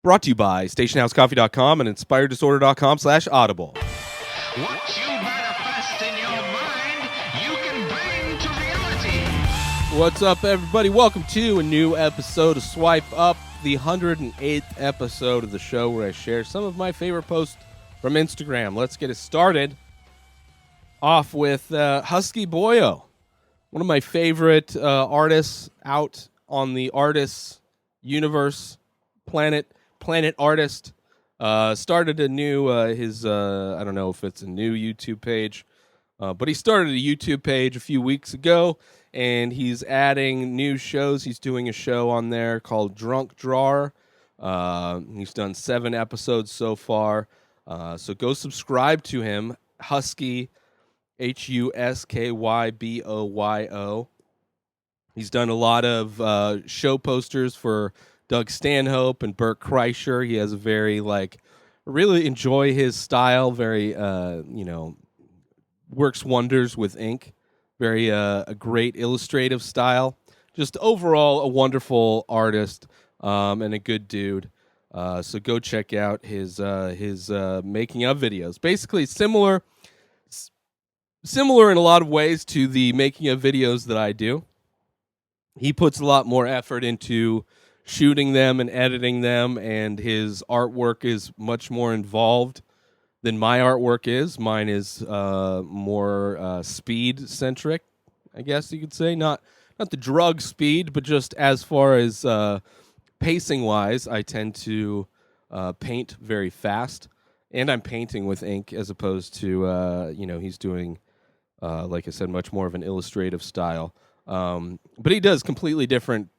Brought to you by stationhousecoffee.com and inspireddisorder.com/audible. What you manifest in your mind, you can bring to reality. What's up, everybody? Welcome to a new episode of Swipe Up, the 108th episode of the show where I share some of my favorite posts from Instagram. Let's get it started off with Husky Boyo, one of my favorite artists out on the artist universe, planet artist. Started a new I don't know if it's a new YouTube page, but he started a YouTube page a few weeks ago, and he's adding new shows. He's doing a show on there called Drunk Drawer. He's done 7 episodes so far, so go subscribe to him. Husky, HUSKYBOYO. He's done a lot of show posters for Doug Stanhope and Burt Kreischer. He has a very, really enjoy his style. Very, works wonders with ink. Very, a great illustrative style. Just overall a wonderful artist and a good dude. So go check out his making of videos. Basically similar in a lot of ways to the making of videos that I do. He puts a lot more effort into shooting them and editing them, and his artwork is much more involved than my artwork is. Mine is more speed-centric, I guess you could say. Not the drug speed, but just as far as pacing-wise, I tend to paint very fast, and I'm painting with ink as opposed to, he's doing, like I said, much more of an illustrative style. But he does completely different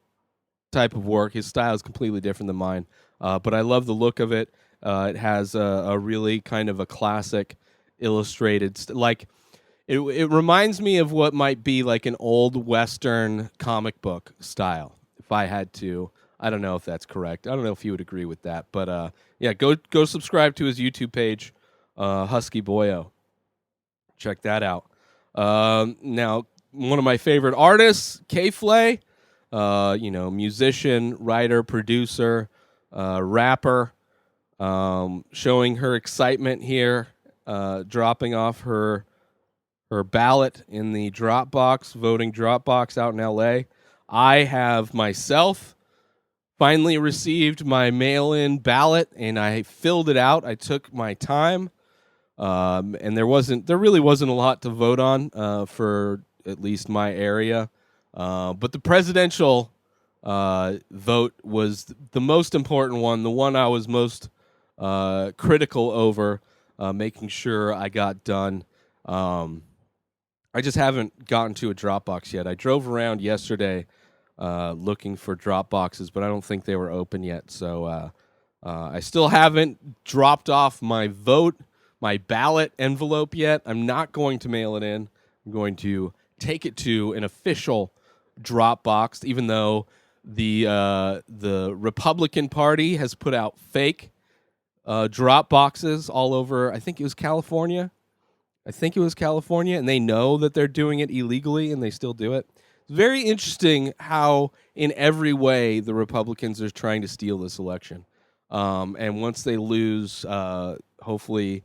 type of work. His style is completely different than mine, but I love the look of it. It has a really kind of a classic illustrated it reminds me of what might be like an old Western comic book style, if I had to. I don't know if that's correct. I don't know if you would agree with that, but yeah, go subscribe to his YouTube page, Husky Boyo. Check that out. Now, one of my favorite artists, K-Flay, musician, writer, producer, rapper, showing her excitement here, dropping off her ballot in the voting drop box out in LA. I have myself finally received my mail-in ballot, and I filled it out. I took my time, and there really wasn't a lot to vote on for at least my area. But the presidential vote was the most important one, the one I was most critical over, making sure I got done. I just haven't gotten to a drop box yet. I drove around yesterday looking for drop boxes, but I don't think they were open yet. So I still haven't dropped off my ballot envelope yet. I'm not going to mail it in. I'm going to take it to an official drop box, even though the Republican Party has put out fake drop boxes all over. I think it was California, and they know that they're doing it illegally, and they still do it. It's very interesting how, in every way, the Republicans are trying to steal this election. And once they lose, hopefully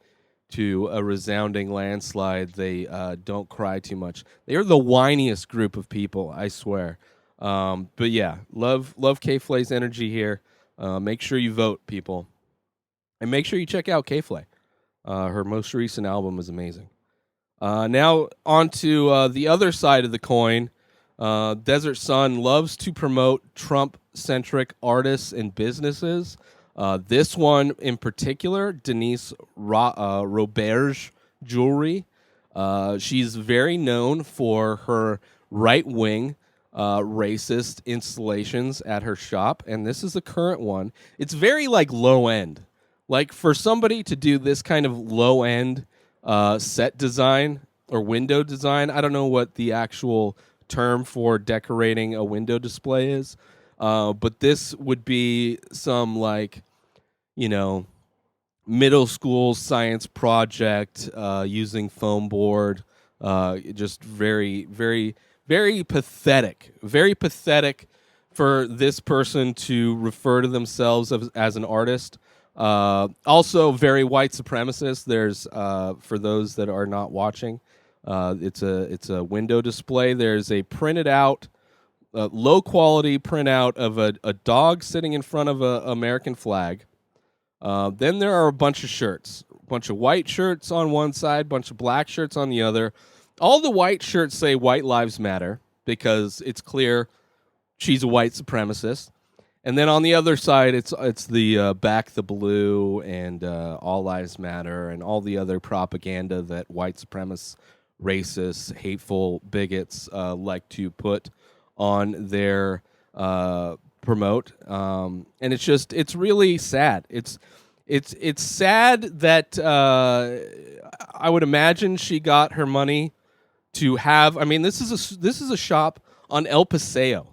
to a resounding landslide, they don't cry too much. They are the whiniest group of people, I swear. But yeah, love K-Flay's energy here. Make sure you vote, people. And make sure you check out K-Flay. Her most recent album is amazing. Now on to the other side of the coin. Desert Sun loves to promote Trump-centric artists and businesses. This one in particular, Denise Roberge Jewelry. She's very known for her right-wing racist installations at her shop, and this is the current one. It's very low-end. For somebody to do this kind of low-end set design or window design, I don't know what the actual term for decorating a window display is, but this would be some middle school science project using foam board. Just very, very, very pathetic for this person to refer to themselves as an artist. Also, very white supremacist. There's for those that are not watching, it's a window display. There's a printed out, low quality printout of a dog sitting in front of a American flag. Then there are a bunch of shirts, a bunch of white shirts on one side, bunch of black shirts on the other. All the white shirts say "White Lives Matter" because it's clear she's a white supremacist. And then on the other side, it's the Back the Blue and All Lives Matter and all the other propaganda that white supremacists, racists, hateful bigots like to put on their promote. And it's really sad. It's sad that I would imagine she got her money to have. I mean, this is a shop on El Paseo.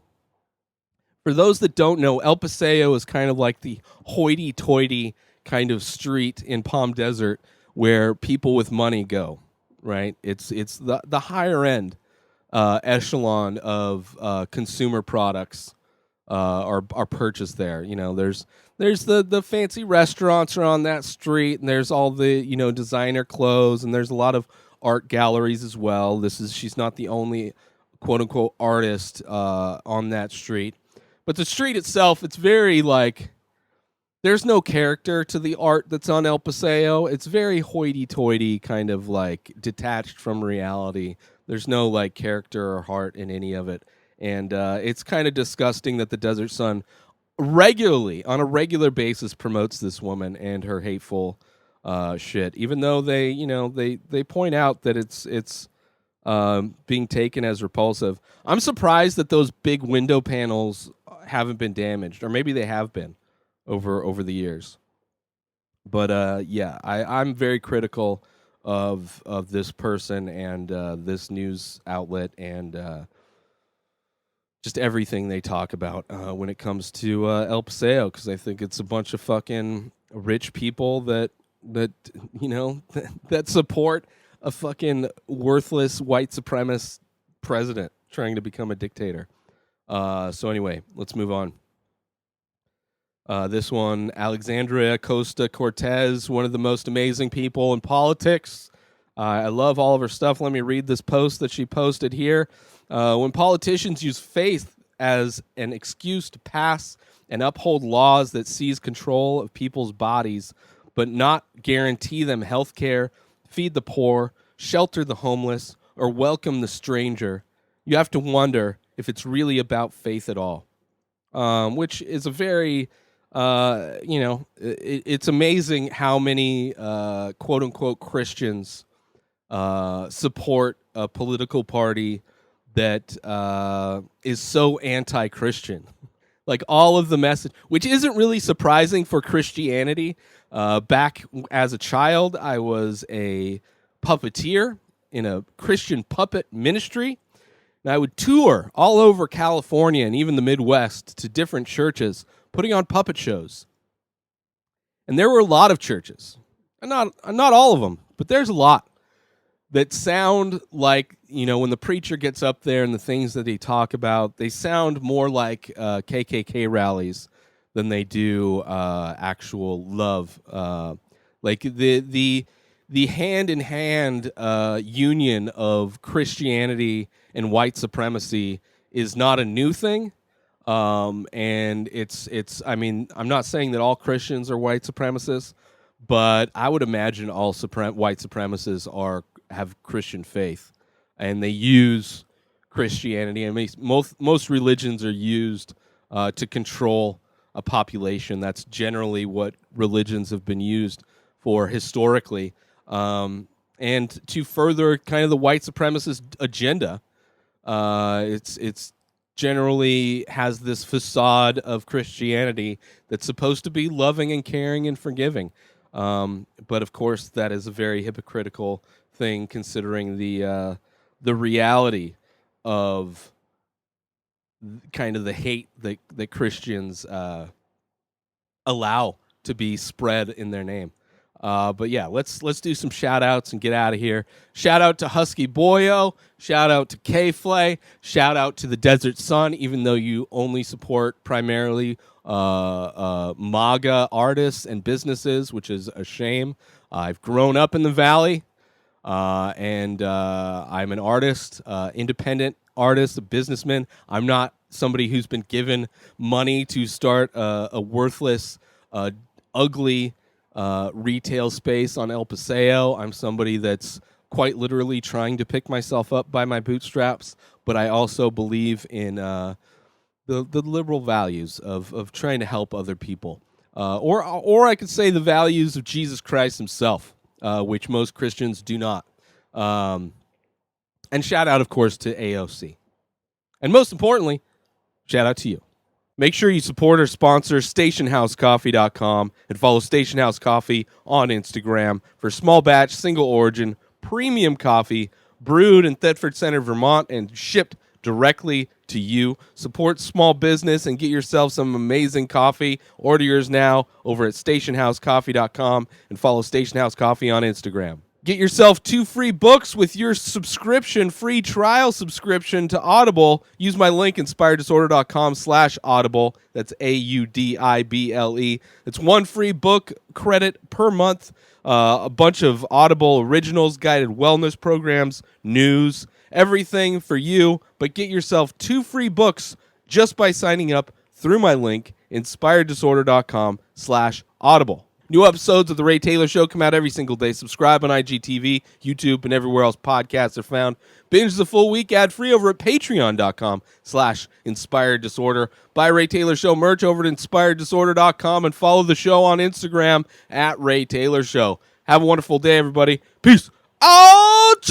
For those that don't know, El Paseo is kind of like the hoity-toity kind of street in Palm Desert where people with money go. Right? It's the higher end echelon of consumer products are purchased there. You know, there's the fancy restaurants are on that street, and there's all the designer clothes, and there's a lot of art galleries as well. She's not the only quote unquote artist on that street, but the street itself, it's very like there's no character to the art that's on El Paseo. It's very hoity-toity, kind of like detached from reality. There's no like character or heart in any of it. And it's kind of disgusting that the Desert Sun regularly, on a regular basis, promotes this woman and her hateful shit. Even though they point out that it's being taken as repulsive. I'm surprised that those big window panels haven't been damaged, or maybe they have been over the years. But yeah, I'm very critical of this person and this news outlet and just everything they talk about when it comes to El Paseo, because I think it's a bunch of fucking rich people that that support a fucking worthless white supremacist president trying to become a dictator. So anyway, let's move on. This one, Alexandria Costa Cortez, one of the most amazing people in politics. I love all of her stuff. Let me read this post that she posted here. When politicians use faith as an excuse to pass and uphold laws that seize control of people's bodies, but not guarantee them health care, feed the poor, shelter the homeless, or welcome the stranger, you have to wonder if it's really about faith at all. Which is a very, it's amazing how many quote unquote Christians support a political party that is so anti-Christian. Like all of the message, which isn't really surprising for Christianity. Back as a child, I was a puppeteer in a Christian puppet ministry. And I would tour all over California and even the Midwest to different churches, putting on puppet shows. And there were a lot of churches, and not all of them, but there's a lot that sound like, when the preacher gets up there and the things that he talk about, they sound more like KKK rallies than they do actual love. Like the hand in hand union of Christianity and white supremacy is not a new thing. And it's. I mean, I'm not saying that all Christians are white supremacists, but I would imagine all white supremacists have Christian faith, and they use Christianity. I mean, most religions are used to control a population. That's generally what religions have been used for historically, and to further kind of the white supremacist agenda. It's generally has this facade of Christianity that's supposed to be loving and caring and forgiving. But of course, that is a very hypocritical thing, considering the reality of kind of the hate that Christians allow to be spread in their name. But yeah, let's do some shout outs and get out of here. Shout out to Husky Boyo. Shout out to K-Flay. Shout out to the Desert Sun, even though you only support primarily MAGA artists and businesses, which is a shame. I've grown up in the Valley, and I'm an artist, independent artist, a businessman. I'm not somebody who's been given money to start a worthless, ugly retail space on El Paseo. I'm somebody that's quite literally trying to pick myself up by my bootstraps, but I also believe in the liberal values of trying to help other people, or I could say the values of Jesus Christ himself, which most Christians do not. And shout out, of course, to AOC, and most importantly, shout out to you. Make sure you support our sponsor, StationHouseCoffee.com, and follow Station House Coffee on Instagram for small batch, single origin, premium coffee brewed in Thetford Center, Vermont, and shipped directly to you. Support small business and get yourself some amazing coffee. Order yours now over at StationHouseCoffee.com and follow Station House Coffee on Instagram. Get yourself 2 free books with your free trial subscription to Audible. Use my link, inspireddisorder.com/audible. That's AUDIBLE. It's 1 free book credit per month. A bunch of Audible originals, guided wellness programs, news, everything for you. But get yourself 2 free books just by signing up through my link, inspireddisorder.com/audible. New episodes of The Ray Taylor Show come out every single day. Subscribe on IGTV, YouTube, and everywhere else podcasts are found. Binge the full week ad-free over at patreon.com/inspireddisorder. Buy Ray Taylor Show merch over at inspireddisorder.com and follow the show on Instagram at Ray Taylor Show. Have a wonderful day, everybody. Peace out!